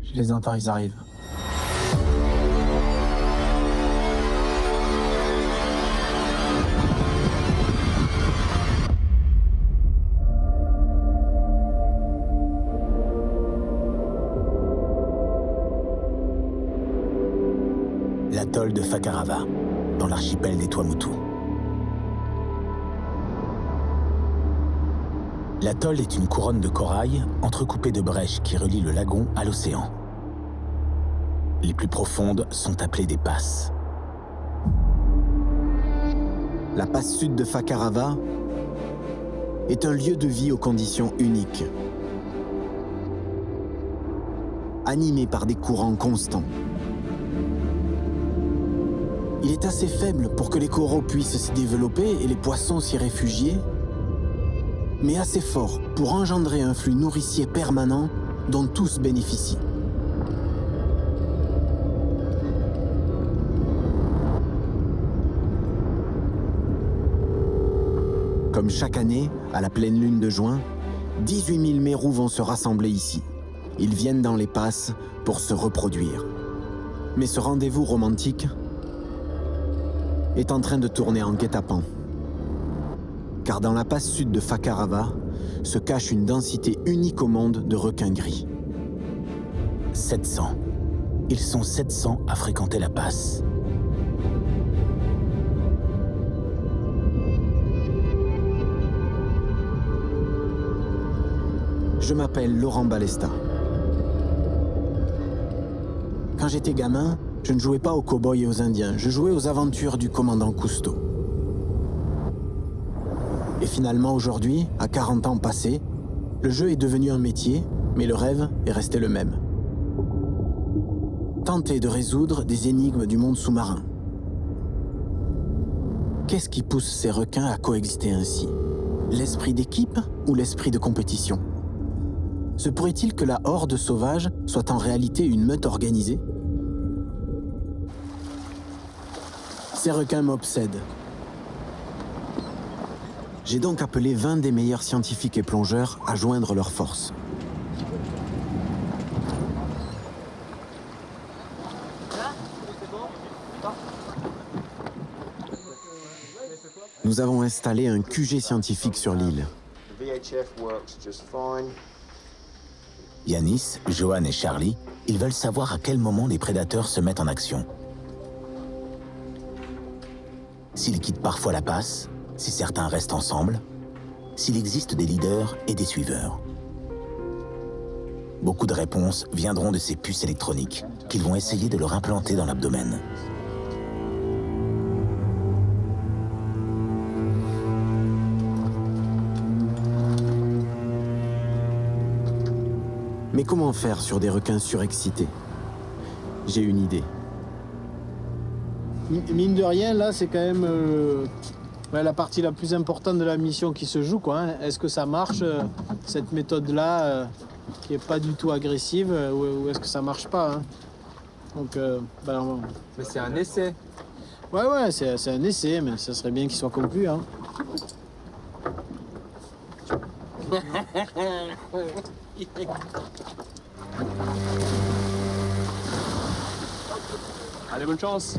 Je les entends, ils arrivent. L'atoll de Fakarava, dans l'archipel des Tuamotu. L'atoll est une couronne de corail entrecoupée de brèches qui relient le lagon à l'océan. Les plus profondes sont appelées des passes. La passe sud de Fakarava est un lieu de vie aux conditions uniques. Animé par des courants constants. Il est assez faible pour que les coraux puissent s'y développer et les poissons s'y réfugier, mais assez fort pour engendrer un flux nourricier permanent dont tous bénéficient. Comme chaque année, à la pleine lune de juin, 18 000 mérous vont se rassembler ici. Ils viennent dans les passes pour se reproduire. Mais ce rendez-vous romantique est en train de tourner en guet-apens. Car dans la passe sud de Fakarava se cache une densité unique au monde de requins gris. 700. Ils sont 700 à fréquenter la passe. Je m'appelle Laurent Ballesta. Quand j'étais gamin, je ne jouais pas aux cow-boys et aux Indiens, je jouais aux aventures du commandant Cousteau. Et finalement, aujourd'hui, à 40 ans passés, le jeu est devenu un métier, mais le rêve est resté le même. Tenter de résoudre des énigmes du monde sous-marin. Qu'est-ce qui pousse ces requins à coexister ainsi? L'esprit d'équipe ou l'esprit de compétition? Se pourrait-il que la horde sauvage soit en réalité une meute organisée? Ces requins m'obsèdent. J'ai donc appelé 20 des meilleurs scientifiques et plongeurs à joindre leurs forces. Nous avons installé un QG scientifique sur l'île. Yanis, Johan et Charlie, ils veulent savoir à quel moment les prédateurs se mettent en action. S'ils quittent parfois la passe, si certains restent ensemble, s'il existe des leaders et des suiveurs. Beaucoup de réponses viendront de ces puces électroniques qu'ils vont essayer de leur implanter dans l'abdomen. Mais comment faire sur des requins surexcités? J'ai une idée. Mine de rien, là, c'est quand même la partie la plus importante de la mission qui se joue, quoi, hein. Est-ce que ça marche, cette méthode-là, qui n'est pas du tout agressive, ou est-ce que ça marche pas, hein? Donc, Mais c'est un essai. Ouais, c'est un essai, mais ça serait bien qu'il soit conclu, hein. Allez, bonne chance.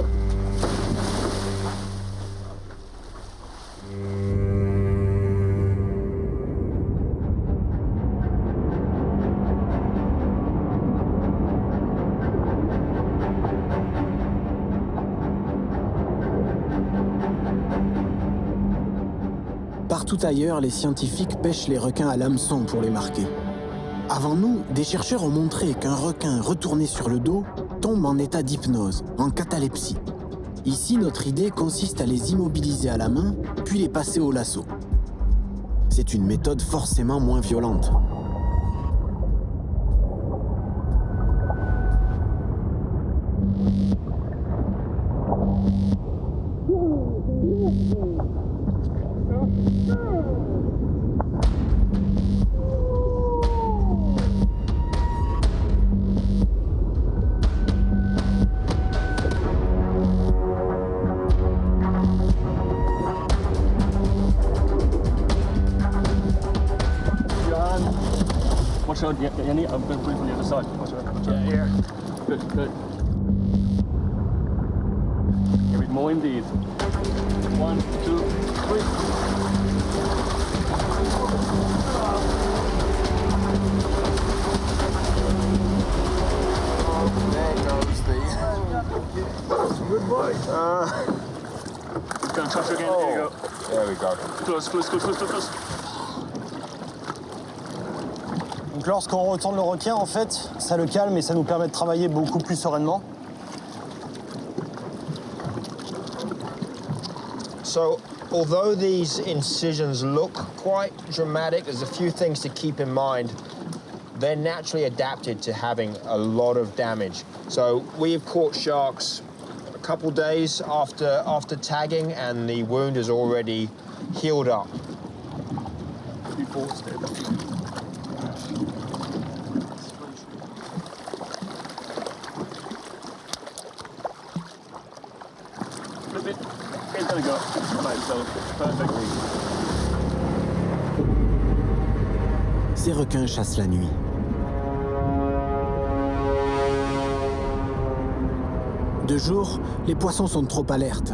Partout ailleurs, les scientifiques pêchent les requins à l'hameçon pour les marquer. Avant nous, des chercheurs ont montré qu'un requin retourné sur le dos tombe en état d'hypnose, en catalepsie. Ici, notre idée consiste à les immobiliser à la main, puis les passer au lasso. C'est une méthode forcément moins violente. Watch out, Yanni. I'm going to put it on the other side. Watch out. Yeah, here. Good, good. Give it more indeed. 1, 2, 3. There goes the... Good boy. Don't touch again. There you go. There we go. Close, close, close, close, close. Donc lorsqu'on retourne le requin, en fait, ça le calme et ça nous permet de travailler beaucoup plus sereinement. So, although these incisions look quite dramatic, there's a few things to keep in mind. They're naturally adapted to having a lot of damage. So we have caught sharks a couple days after tagging, and the wound is already healed up. Flip it. It's gonna go by itself. Perfectly. Ces requins chassent la nuit. De jour, les poissons sont trop alertes.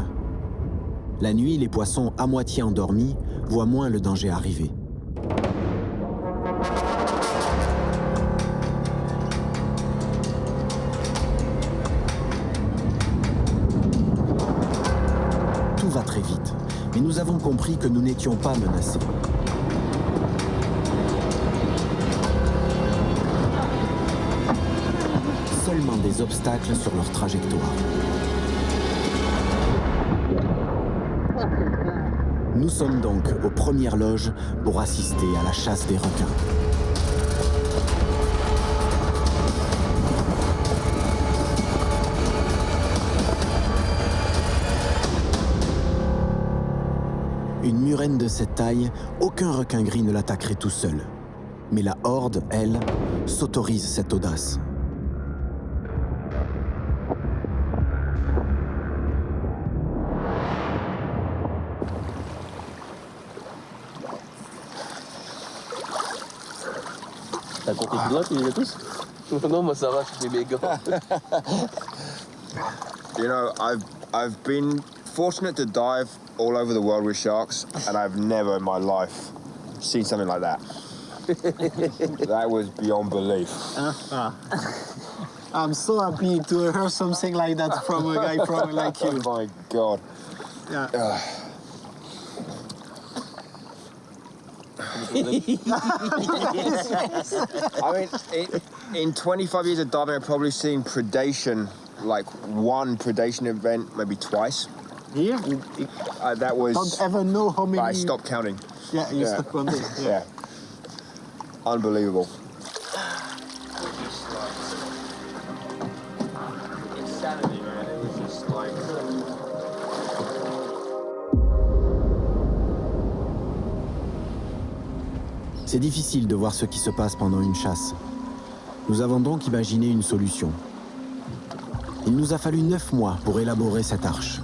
La nuit, les poissons à moitié endormis voient moins le danger arriver. Tout va très vite, mais nous avons compris que nous n'étions pas menacés. Seulement des obstacles sur leur trajectoire. Nous sommes donc aux premières loges pour assister à la chasse des requins. Une murette renne de cette taille, aucun requin gris ne l'attaquerait tout seul. Mais la horde, elle, s'autorise cette audace. T'as compris tout droit, tu les as tous? Non, moi ça va, je fais mes gants. You know, I've been fortunate to dive all over the world with sharks, and I've never in my life seen something like that. That was beyond belief. I'm so happy to hear something like that from a guy from like you. Oh my God. Yeah. I mean, in 25 years of diving, I've probably seen predation, like one predation event, maybe twice. Here? That was. Don't ever know how many. I stopped counting. Yeah, you stopped counting. Yeah. Unbelievable. Insanity, man. It was just like. C'est difficile de voir ce qui se passe pendant une chasse. Nous avons donc imaginé une solution. Il nous a fallu 9 mois pour élaborer cette arche.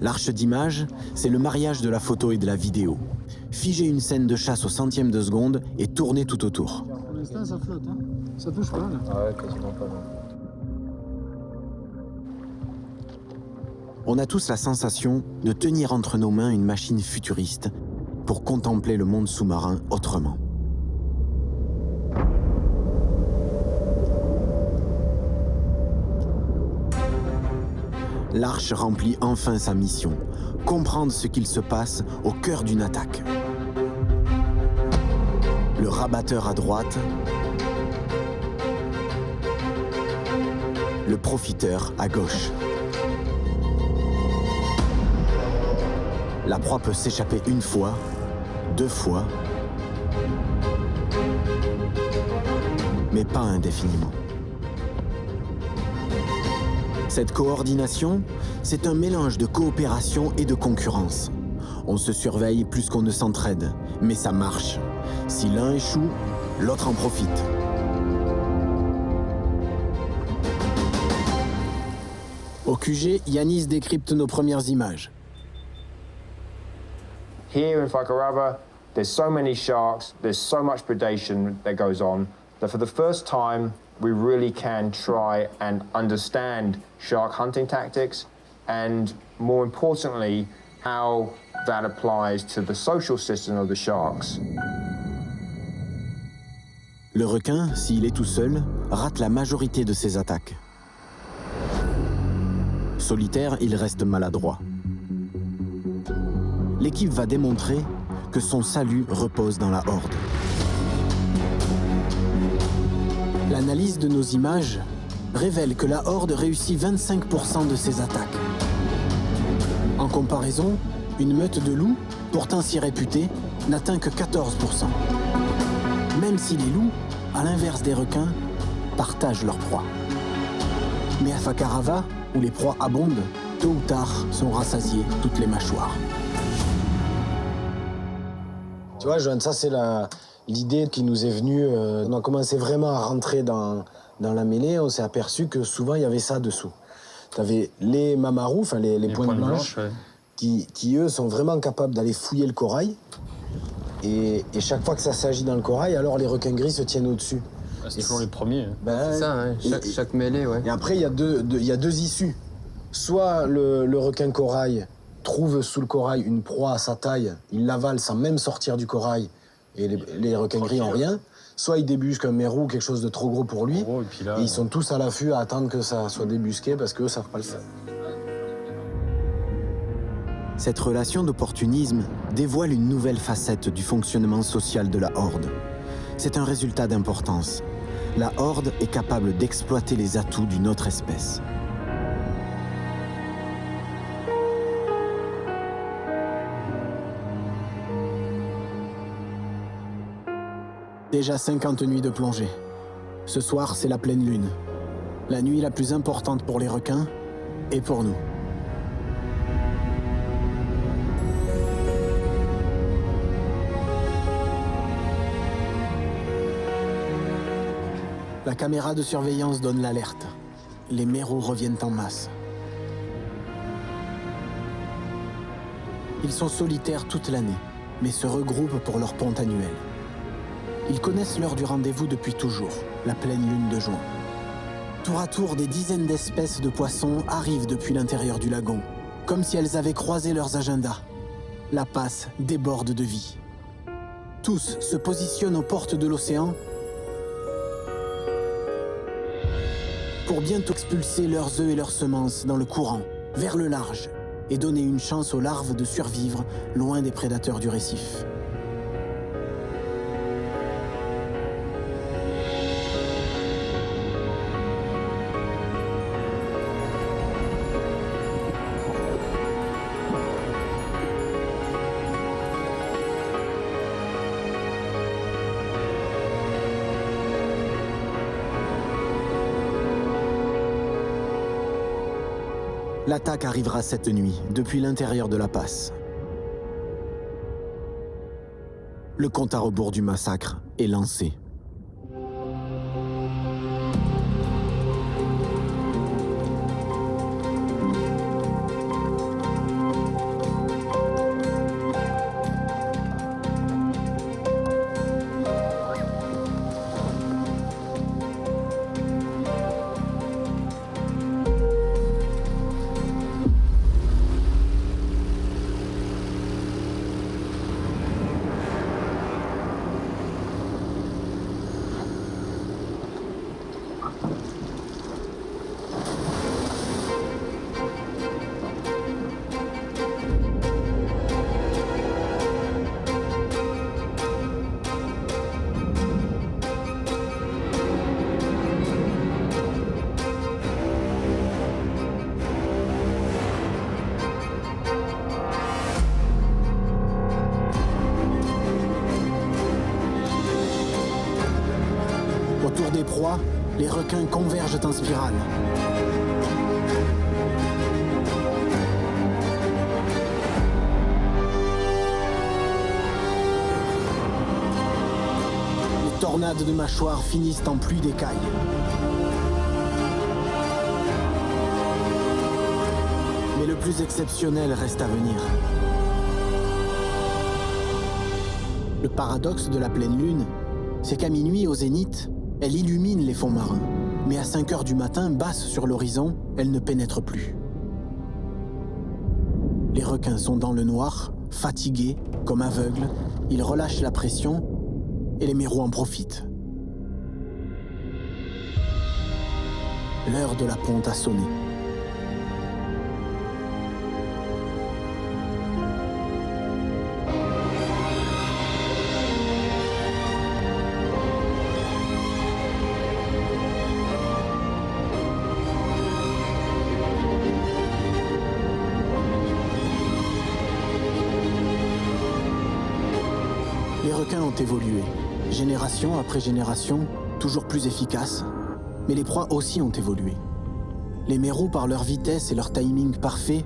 L'arche d'image, c'est le mariage de la photo et de la vidéo. Figer une scène de chasse au centième de seconde et tourner tout autour. Pour l'instant, ça flotte, hein. Ça touche pas, là. Ah ouais, quasiment pas. On a tous la sensation de tenir entre nos mains une machine futuriste pour contempler le monde sous-marin autrement. L'arche remplit enfin sa mission, comprendre ce qu'il se passe au cœur d'une attaque. Le rabatteur à droite, le profiteur à gauche. La proie peut s'échapper une fois, 2 fois, mais pas indéfiniment. Cette coordination, c'est un mélange de coopération et de concurrence. On se surveille plus qu'on ne s'entraide, mais ça marche. Si l'un échoue, l'autre en profite. Au QG, Yanis décrypte nos premières images. Here in Fakarava, there's so many sharks, there's so much predation that goes on, that for the first time, we really can try and understand shark hunting tactics and, more importantly, how that applies to the social system of the sharks. Le requin, s'il est tout seul, rate la majorité de ses attaques. Solitaire, il reste maladroit. L'équipe va démontrer que son salut repose dans la horde. L'analyse de nos images révèle que la horde réussit 25% de ses attaques. En comparaison, une meute de loups, pourtant si réputée, n'atteint que 14%. Même si les loups, à l'inverse des requins, partagent leur proie. Mais à Fakarava, où les proies abondent, tôt ou tard sont rassasiées toutes les mâchoires. Tu vois, Joanne, ça c'est l'idée qui nous est venue. On a commencé vraiment à rentrer dans la mêlée, on s'est aperçu que souvent il y avait ça dessous. Tu avais les mamarous, enfin les pointes blanches, ouais, qui eux sont vraiment capables d'aller fouiller le corail. Et chaque fois que ça s'agit dans le corail, alors les requins gris se tiennent au-dessus. Ah, c'est toujours les premiers. Hein. Ben, c'est ça, hein, chaque mêlée, ouais. Et après, il y a deux issues. Soit le requin corail trouve sous le corail une proie à sa taille, il l'avale sans même sortir du corail, et les requins gris en rien. Soit il débusque un mérou, quelque chose de trop gros pour lui, et ils sont tous à l'affût à attendre que ça soit débusqué parce qu'eux savent pas le faire. Cette relation d'opportunisme dévoile une nouvelle facette du fonctionnement social de la horde. C'est un résultat d'importance. La horde est capable d'exploiter les atouts d'une autre espèce. Déjà 50 nuits de plongée. Ce soir, c'est la pleine lune. La nuit la plus importante pour les requins et pour nous. La caméra de surveillance donne l'alerte. Les méros reviennent en masse. Ils sont solitaires toute l'année, mais se regroupent pour leur ponte annuelle. Ils connaissent l'heure du rendez-vous depuis toujours, la pleine lune de juin. Tour à tour, des dizaines d'espèces de poissons arrivent depuis l'intérieur du lagon, comme si elles avaient croisé leurs agendas. La passe déborde de vie. Tous se positionnent aux portes de l'océan pour bientôt expulser leurs œufs et leurs semences dans le courant, vers le large, et donner une chance aux larves de survivre loin des prédateurs du récif. L'attaque arrivera cette nuit, depuis l'intérieur de la passe. Le compte à rebours du massacre est lancé. Autour des proies, les requins convergent en spirale. Les tornades de mâchoires finissent en pluie d'écailles. Mais le plus exceptionnel reste à venir. Le paradoxe de la pleine lune, c'est qu'à minuit au zénith, elle illumine les fonds marins. Mais à 5 heures du matin, basse sur l'horizon, elle ne pénètre plus. Les requins sont dans le noir, fatigués, comme aveugles. Ils relâchent la pression et les mérous en profitent. L'heure de la ponte a sonné. Les requins ont évolué, génération après génération, toujours plus efficaces, mais les proies aussi ont évolué. Les mérous, par leur vitesse et leur timing parfait,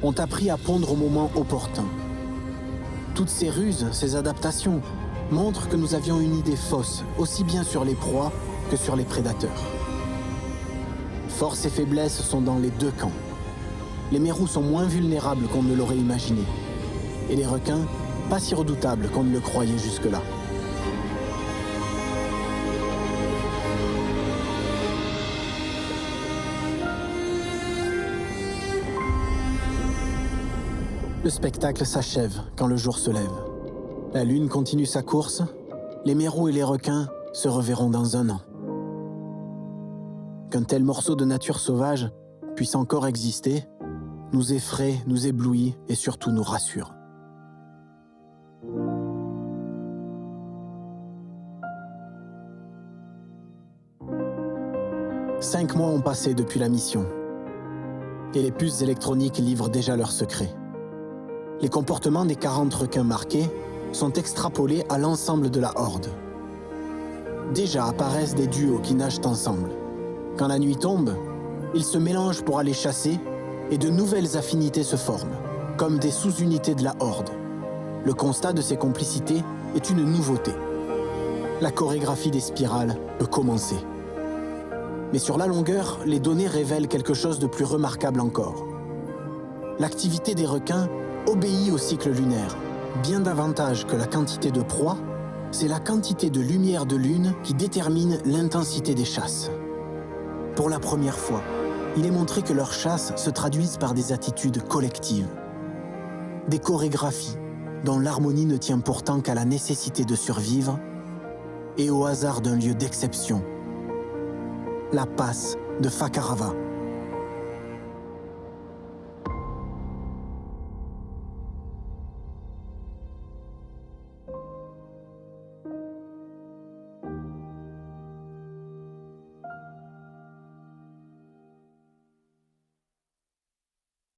ont appris à pondre au moment opportun. Toutes ces ruses, ces adaptations, montrent que nous avions une idée fausse, aussi bien sur les proies que sur les prédateurs. Force et faiblesse sont dans les deux camps. Les mérous sont moins vulnérables qu'on ne l'aurait imaginé, et les requins, pas si redoutables qu'on ne le croyait jusque-là. Le spectacle s'achève quand le jour se lève. La lune continue sa course, les mérous et les requins se reverront dans 1 an. Qu'un tel morceau de nature sauvage puisse encore exister, nous effraie, nous éblouit et surtout nous rassure. « 5 mois ont passé depuis la mission, et les puces électroniques livrent déjà leurs secrets. Les comportements des 40 requins marqués sont extrapolés à l'ensemble de la horde. Déjà apparaissent des duos qui nagent ensemble. Quand la nuit tombe, ils se mélangent pour aller chasser et de nouvelles affinités se forment, comme des sous-unités de la horde. Le constat de ces complicités est une nouveauté. La chorégraphie des spirales peut commencer. Mais sur la longueur, les données révèlent quelque chose de plus remarquable encore. L'activité des requins obéit au cycle lunaire. Bien davantage que la quantité de proie, c'est la quantité de lumière de lune qui détermine l'intensité des chasses. Pour la première fois, il est montré que leurs chasses se traduisent par des attitudes collectives. Des chorégraphies dont l'harmonie ne tient pourtant qu'à la nécessité de survivre et au hasard d'un lieu d'exception, la passe de Fakarava.